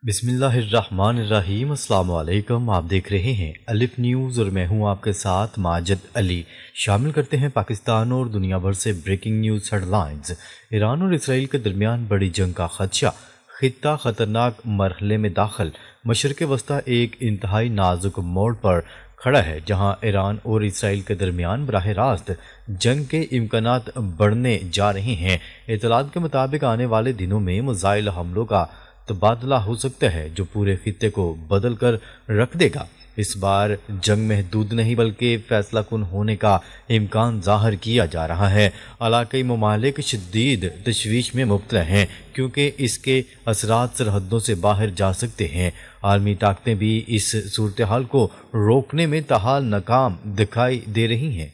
بسم اللہ الرحمن الرحیم۔ السلام علیکم، آپ دیکھ رہے ہیں الف نیوز اور میں ہوں آپ کے ساتھ ماجد علی۔ شامل کرتے ہیں پاکستان اور دنیا بھر سے breaking news headlines. Iran اور اسرائیل کے درمیان بڑی جنگ کا خدشہ، خطہ خطرناک مرحلے میں داخل۔ مشرق وسطی ایک انتہائی نازک موڑ پر کھڑا ہے جہاں ایران اور اسرائیل کے درمیان براہ راست جنگ کے امکانات بڑھنے جا رہے ہیں۔ اطلاعات کے مطابق آنے والے دنوں میں میزائل حملوں کا تبادلہ ہو سکتا ہے جو پورے خطے کو بدل کر رکھ دے گا۔ اس بار جنگ محدود نہیں بلکہ فیصلہ کن ہونے کا امکان ظاہر کیا جا رہا ہے۔ علاقائی ممالک شدید تشویش میں مبتلا ہیں کیونکہ اس کے اثرات سرحدوں سے باہر جا سکتے ہیں۔ عالمی طاقتیں بھی اس صورتحال کو روکنے میں تاحال ناکام دکھائی دے رہی ہیں۔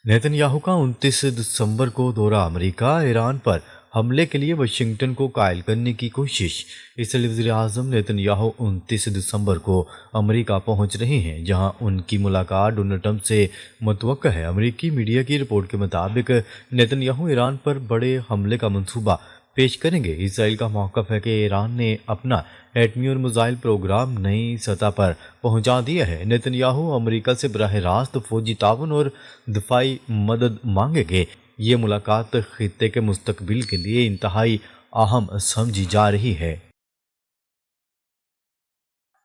نیتن یاہو کا 29 دسمبر کو دورہ امریکہ، ایران پر حملے کے لیے واشنگٹن کو قائل کرنے کی کوشش۔ اسرائیلی وزیر اعظم نیتن یاہو 29 دسمبر کو امریکہ پہنچ رہے ہیں جہاں ان کی ملاقات ڈونلڈ ٹرمپ سے متوقع ہے۔ امریکی میڈیا کی رپورٹ کے مطابق نیتن یاہو ایران پر بڑے حملے کا منصوبہ پیش کریں گے۔ اسرائیل کا موقف ہے کہ ایران نے اپنا ایٹمی اور میزائل پروگرام نئی سطح پر پہنچا دیا ہے۔ نیتن یاہو امریکہ سے براہ راست فوجی تعاون اور دفاعی مدد مانگیں گے۔ یہ ملاقات خطے کے مستقبل کے لیے انتہائی اہم سمجھی جا رہی ہے۔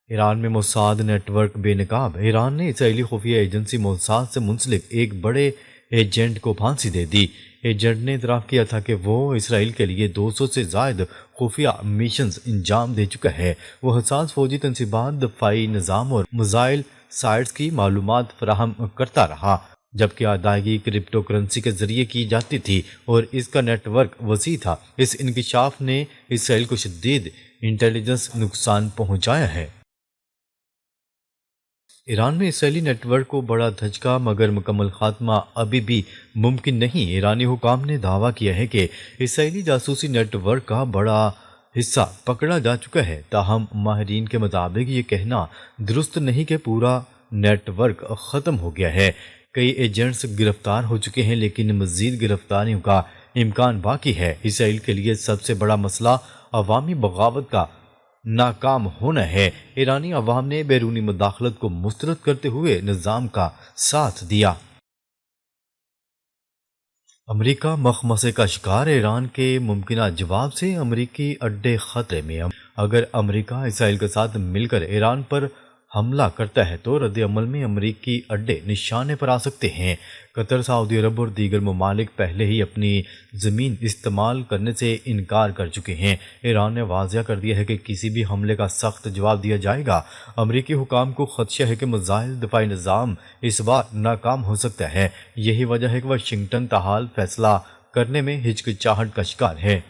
ایران میں موساد نیٹ ورک بے نقاب۔ ایران نے اسرائیلی خفیہ ایجنسی موساد سے منسلک ایک بڑے ایجنٹ کو پھانسی دے دی۔ ایجنٹ نے اعتراف کیا تھا کہ وہ اسرائیل کے لیے 200 سے زائد خفیہ میشنز انجام دے چکا ہے۔ وہ حساس فوجی تنصیبات، دفاعی نظام اور میزائل سائٹس کی معلومات فراہم کرتا رہا، جبکہ ادائیگی کرپٹو کرنسی کے ذریعے کی جاتی تھی اور اس کا نیٹ ورک وسیع تھا۔ اس انکشاف نے اسرائیل کو شدید انٹیلیجنس نقصان پہنچایا ہے۔ ایران میں اسرائیلی نیٹ ورک کو بڑا دھچکا، مگر مکمل خاتمہ ابھی بھی ممکن نہیں۔ ایرانی حکام نے دعویٰ کیا ہے کہ اسرائیلی جاسوسی نیٹ ورک کا بڑا حصہ پکڑا جا چکا ہے، تاہم ماہرین کے مطابق یہ کہنا درست نہیں کہ پورا نیٹ ورک ختم ہو گیا ہے۔ کئی ایجنٹس گرفتار ہو چکے ہیں لیکن مزید گرفتاریوں کا امکان باقی ہے۔ اسرائیل کے لیے سب سے بڑا مسئلہ عوامی بغاوت کا ناکام ہونا ہے۔ ایرانی عوام نے بیرونی مداخلت کو مسترد کرتے ہوئے نظام کا ساتھ دیا۔ امریکہ مخمصے کا شکار، ایران کے ممکنہ جواب سے امریکی اڈے خطرے میں۔ اگر امریکہ اسرائیل کے ساتھ مل کر ایران پر حملہ کرتا ہے تو رد عمل میں امریکی اڈے نشانے پر آ سکتے ہیں۔ قطر، سعودی عرب اور دیگر ممالک پہلے ہی اپنی زمین استعمال کرنے سے انکار کر چکے ہیں۔ ایران نے واضح کر دیا ہے کہ کسی بھی حملے کا سخت جواب دیا جائے گا۔ امریکی حکام کو خدشہ ہے کہ میزائل دفاعی نظام اس بار ناکام ہو سکتا ہے۔ یہی وجہ ہے کہ واشنگٹن تاحال فیصلہ کرنے میں ہچکچاہٹ کا شکار ہے۔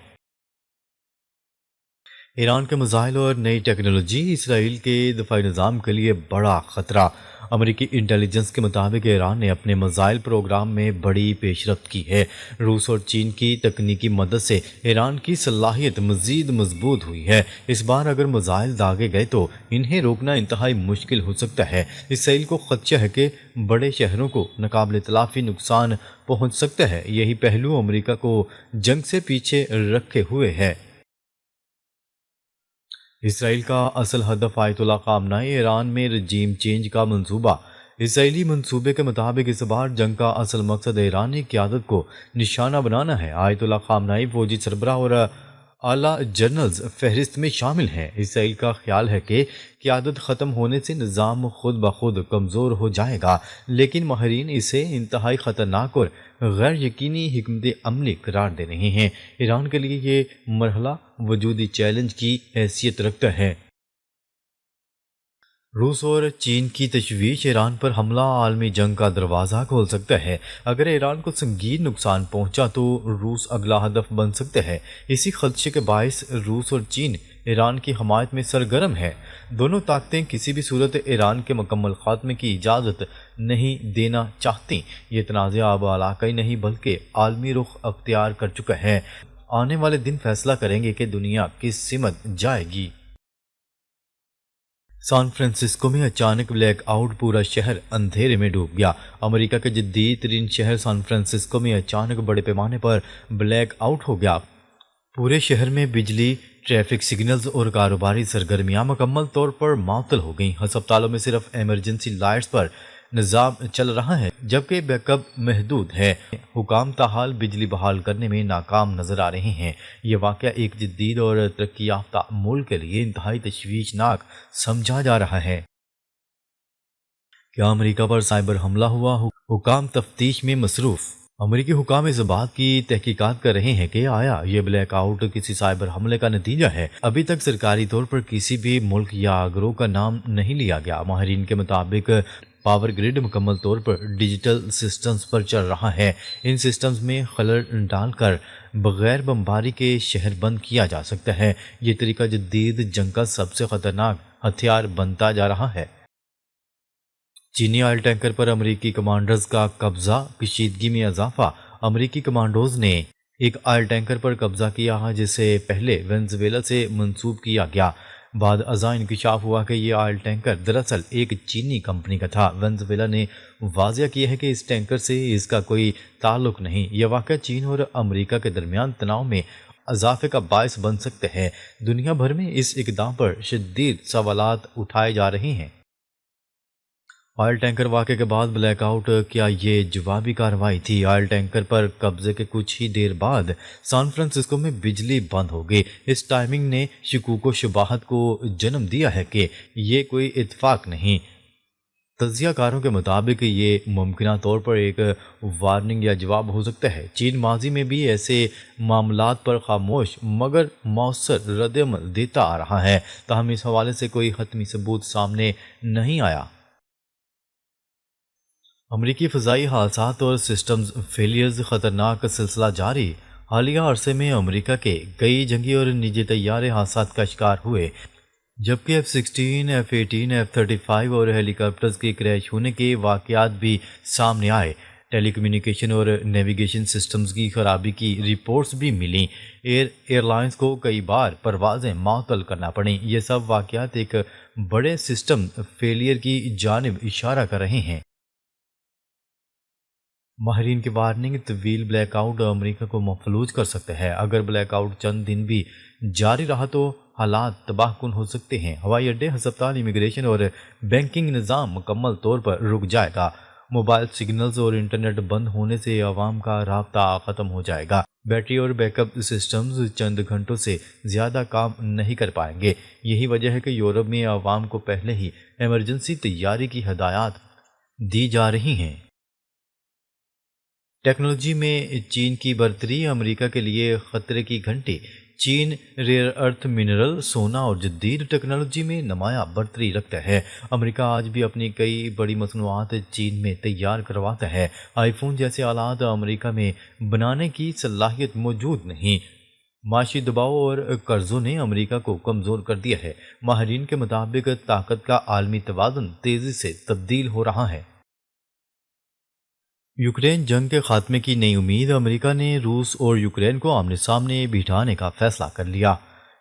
ایران کے میزائل اور نئی ٹیکنالوجی اسرائیل کے دفاعی نظام کے لیے بڑا خطرہ۔ امریکی انٹیلیجنس کے مطابق ایران نے اپنے میزائل پروگرام میں بڑی پیش رفت کی ہے۔ روس اور چین کی تکنیکی مدد سے ایران کی صلاحیت مزید مضبوط ہوئی ہے۔ اس بار اگر میزائل داغے گئے تو انہیں روکنا انتہائی مشکل ہو سکتا ہے۔ اسرائیل کو خدشہ ہے کہ بڑے شہروں کو ناقابل تلافی نقصان پہنچ سکتا ہے۔ یہی پہلو امریکہ کو جنگ سے پیچھے رکھے ہوئے ہے۔ اسرائیل کا اصل ہدف آیت اللہ خامنہئی ایران میں رجیم چینج کا منصوبہ۔ اسرائیلی منصوبے کے مطابق اس بار جنگ کا اصل مقصد ایرانی قیادت کو نشانہ بنانا ہے۔ آیت اللہ خامنہئی فوجی سربراہ اور اعلیٰ جنرلز فہرست میں شامل ہیں۔ اسرائیل کا خیال ہے کہ قیادت ختم ہونے سے نظام خود بخود کمزور ہو جائے گا، لیکن ماہرین اسے انتہائی خطرناک اور غیر یقینی حکمت عملی قرار دے رہے ہیں۔ ایران کے لیے یہ مرحلہ وجودی چیلنج کی حیثیت رکھتا ہے۔ روس اور چین کی تشویش، ایران پر حملہ عالمی جنگ کا دروازہ کھول سکتا ہے۔ اگر ایران کو سنگین نقصان پہنچا تو روس اگلا ہدف بن سکتا ہے۔ اسی خدشے کے باعث روس اور چین ایران کی حمایت میں سرگرم ہے۔ دونوں طاقتیں کسی بھی صورت ایران کے مکمل خاتمے کی اجازت نہیں دینا چاہتیں۔ یہ تنازع اب علاقائی نہیں بلکہ عالمی رخ اختیار کر چکا ہے۔ آنے والے دن فیصلہ کریں گے کہ دنیا کس سمت جائے گی۔ سان فرانسسکو میں اچانک بلیک آؤٹ، پورا شہر اندھیرے میں ڈوب گیا۔ امریکہ کے جدید ترین شہر سان فرانسسکو میں اچانک بڑے پیمانے پر بلیک آؤٹ ہو گیا۔ پورے شہر میں بجلی، ٹریفک سگنلز اور کاروباری سرگرمیاں مکمل طور پر معطل ہو گئیں۔ ہسپتالوں میں صرف ایمرجنسی لائٹس پر نظام چل رہا ہے، جبکہ بیک اپ محدود ہے۔ حکام تاحال بجلی بحال کرنے میں ناکام نظر آ رہے ہیں۔ یہ واقعہ ایک جدید اور ترقی یافتہ ملک کے لیے انتہائی تشویشناک سمجھا جا رہا ہے۔ کیا امریکہ پر سائبر حملہ ہوا؟ حکام تفتیش میں مصروف۔ امریکی حکام اس بات کی تحقیقات کر رہے ہیں کہ آیا یہ بلیک آؤٹ کسی سائبر حملے کا نتیجہ ہے۔ ابھی تک سرکاری طور پر کسی بھی ملک یا گروہ کا نام نہیں لیا گیا۔ ماہرین کے مطابق پاور گریڈ مکمل طور پر ڈیجیٹل سسٹمز پر چل رہا ہے۔ ان سسٹمز میں خلل ڈال کر بغیر بمباری کے شہر بند کیا جا سکتا ہے۔ یہ طریقہ جدید جنگ کا سب سے خطرناک ہتھیار بنتا جا رہا ہے۔ چینی آئل ٹینکر پر امریکی کمانڈرز کا قبضہ، کشیدگی میں اضافہ۔ امریکی کمانڈوز نے ایک آئل ٹینکر پر قبضہ کیا جسے پہلے وینزویلا سے منسوب کیا گیا۔ بعد ازاں انکشاف ہوا کہ یہ آئل ٹینکر دراصل ایک چینی کمپنی کا تھا۔ وینزویلا نے واضح کیا ہے کہ اس ٹینکر سے اس کا کوئی تعلق نہیں۔ یہ واقعہ چین اور امریکہ کے درمیان تناؤ میں اضافے کا باعث بن سکتے ہیں۔ دنیا بھر میں اس اقدام پر شدید سوالات اٹھائے جا رہے ہیں۔ آئل ٹینکر واقعے کے بعد بلیک آؤٹ، کیا یہ جوابی کارروائی تھی؟ آئل ٹینکر پر قبضے کے کچھ ہی دیر بعد سان فرانسسکو میں بجلی بند ہو گئی۔ اس ٹائمنگ نے شکوک و شبہات کو جنم دیا ہے کہ یہ کوئی اتفاق نہیں۔ تجزیہ کاروں کے مطابق یہ ممکنہ طور پر ایک وارننگ یا جواب ہو سکتا ہے۔ چین ماضی میں بھی ایسے معاملات پر خاموش مگر مؤثر رد عمل دیتا آ رہا ہے، تاہم اس حوالے سے کوئی حتمی ثبوت سامنے نہیں آیا۔ امریکی فضائی حادثات اور سسٹمز فیلیئرز خطرناک سلسلہ جاری۔ حالیہ عرصے میں امریکہ کے کئی جنگی اور نجی طیارے حادثات کا شکار ہوئے، جبکہ F-16، F-18، F-35 اور ہیلی کاپٹرز کے کریش ہونے کے واقعات بھی سامنے آئے۔ ٹیلی کمیونیکیشن اور نیویگیشن سسٹمز کی خرابی کی رپورٹس بھی ملیں۔ ایئر لائنز کو کئی بار پروازیں معطل کرنا پڑیں۔ یہ سب واقعات ایک بڑے سسٹم فیلیئر کی جانب اشارہ کر رہے ہیں۔ ماہرین کی وارننگ، طویل بلیک آؤٹ امریکہ کو مفلوج کر سکتا ہے۔ اگر بلیک آؤٹ چند دن بھی جاری رہا تو حالات تباہ کن ہو سکتے ہیں۔ ہوائی اڈے، ہسپتال، امیگریشن اور بینکنگ نظام مکمل طور پر رک جائے گا۔ موبائل سگنلز اور انٹرنیٹ بند ہونے سے عوام کا رابطہ ختم ہو جائے گا۔ بیٹری اور بیک اپ سسٹمز چند گھنٹوں سے زیادہ کام نہیں کر پائیں گے۔ یہی وجہ ہے کہ یورپ میں عوام کو پہلے ہی ایمرجنسی تیاری کی ہدایات دی جا رہی ہیں۔ ٹیکنالوجی میں چین کی برتری، امریکہ کے لیے خطرے کی گھنٹی۔ چین ریئر ارتھ منرل، سونا اور جدید ٹیکنالوجی میں نمایاں برتری رکھتا ہے۔ امریکہ آج بھی اپنی کئی بڑی مصنوعات چین میں تیار کرواتا ہے۔ آئی فون جیسے آلات امریکہ میں بنانے کی صلاحیت موجود نہیں۔ معاشی دباؤ اور قرضوں نے امریکہ کو کمزور کر دیا ہے۔ ماہرین کے مطابق طاقت کا عالمی توازن تیزی سے تبدیل ہو رہا ہے۔ یوکرین جنگ کے خاتمے کی نئی امید، امریکہ نے روس اور یوکرین کو آمنے سامنے بٹھانے کا فیصلہ کر لیا۔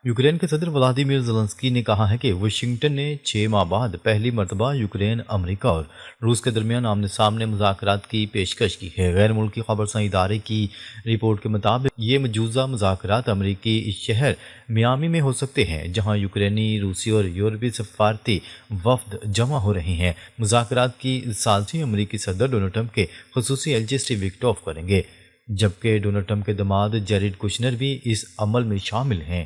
یوکرین کے صدر ولادیمیر زیلنسکی نے کہا ہے کہ واشنگٹن نے 6 ماہ بعد پہلی مرتبہ یوکرین، امریکہ اور روس کے درمیان آمنے سامنے مذاکرات کی پیشکش کی ہے۔ غیر ملکی خبرساں ادارے کی رپورٹ کے مطابق یہ مجوزہ مذاکرات امریکی شہر میامی میں ہو سکتے ہیں، جہاں یوکرینی، روسی اور یورپی سفارتی وفد جمع ہو رہے ہیں۔ مذاکرات کی ثالثی امریکی صدر ڈونلڈ ٹرمپ کے خصوصی ایلچی اسٹیو وٹکوف کریں گے، جبکہ ڈونلڈ ٹرمپ کے داماد جیریڈ کشنر بھی اس عمل میں شامل ہیں۔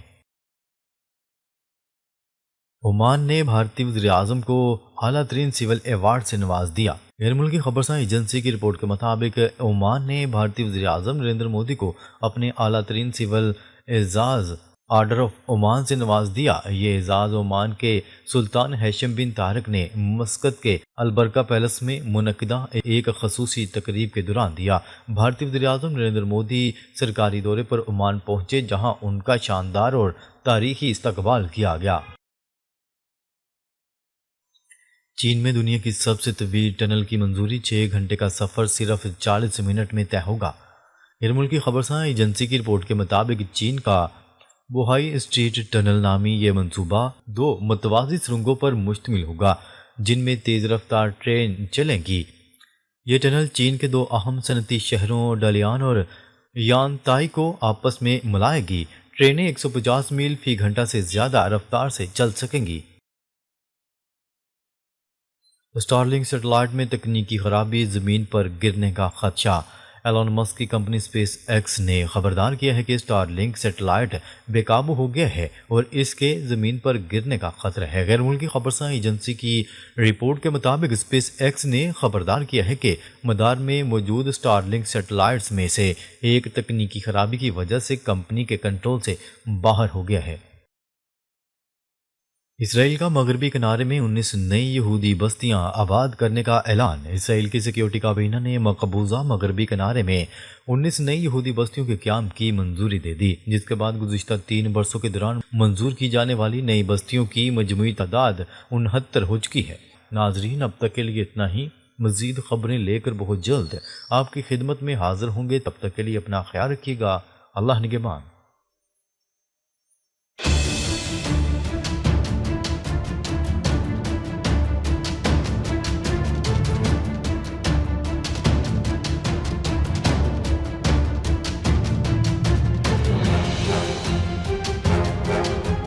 عمان نے بھارتی وزیراعظم کو اعلیٰ ترین سول ایوارڈ سے نواز دیا۔ غیر ملکی خبرساں ایجنسی کی رپورٹ کے مطابق عمان نے بھارتی وزیراعظم نریندر مودی کو اپنے اعلیٰ ترین سول اعزاز آرڈر آف عمان سے نواز دیا۔ یہ اعزاز عمان کے سلطان ہیثم بن طارق نے مسقط کے البرکہ پیلس میں منعقدہ ایک خصوصی تقریب کے دوران دیا۔ بھارتی وزیراعظم نریندر مودی سرکاری دورے پر عمان پہنچے، جہاں ان کا شاندار اور تاریخی استقبال کیا گیا۔ چین میں دنیا کی سب سے طویل ٹنل کی منظوری، 6 گھنٹے کا سفر صرف 40 منٹ میں طے ہوگا۔ غیر ملکی خبرساں ایجنسی کی رپورٹ کے مطابق چین کا بوہائی اسٹریٹ ٹنل نامی یہ منصوبہ 2 متوازی سرنگوں پر مشتمل ہوگا، جن میں تیز رفتار ٹرین چلیں گی۔ یہ ٹنل چین کے 2 اہم صنعتی شہروں ڈالیان اور یانتائی کو آپس میں ملائے گی۔ ٹرینیں 150 میل فی گھنٹہ سے زیادہ رفتار سے چل سکیں گی۔ اسٹار لنک سیٹلائٹ میں تکنیکی خرابی، زمین پر گرنے کا خدشہ۔ ایلون مسک کی کمپنی اسپیس ایکس نے خبردار کیا ہے کہ اسٹار لنک سیٹلائٹ بے قابو ہو گیا ہے اور اس کے زمین پر گرنے کا خطرہ ہے۔ غیر ملکی خبرساں ایجنسی کی رپورٹ کے مطابق اسپیس ایکس نے خبردار کیا ہے کہ مدار میں موجود اسٹار لنک سیٹلائٹس میں سے ایک تکنیکی خرابی کی وجہ سے کمپنی کے کنٹرول سے باہر ہو گیا ہے۔ اسرائیل کا مغربی کنارے میں 19 نئی یہودی بستیاں آباد کرنے کا اعلان۔ اسرائیل کی سیکیورٹی کابینہ نے مقبوضہ مغربی کنارے میں 19 نئی یہودی بستیوں کے قیام کی منظوری دے دی، جس کے بعد گزشتہ 3 برسوں کے دوران منظور کی جانے والی نئی بستیوں کی مجموعی تعداد 69 ہو چکی ہے۔ ناظرین، اب تک کے لیے اتنا ہی۔ مزید خبریں لے کر بہت جلد آپ کی خدمت میں حاضر ہوں گے۔ تب تک کے لیے اپنا خیال رکھیے گا۔ اللہ نگہبان۔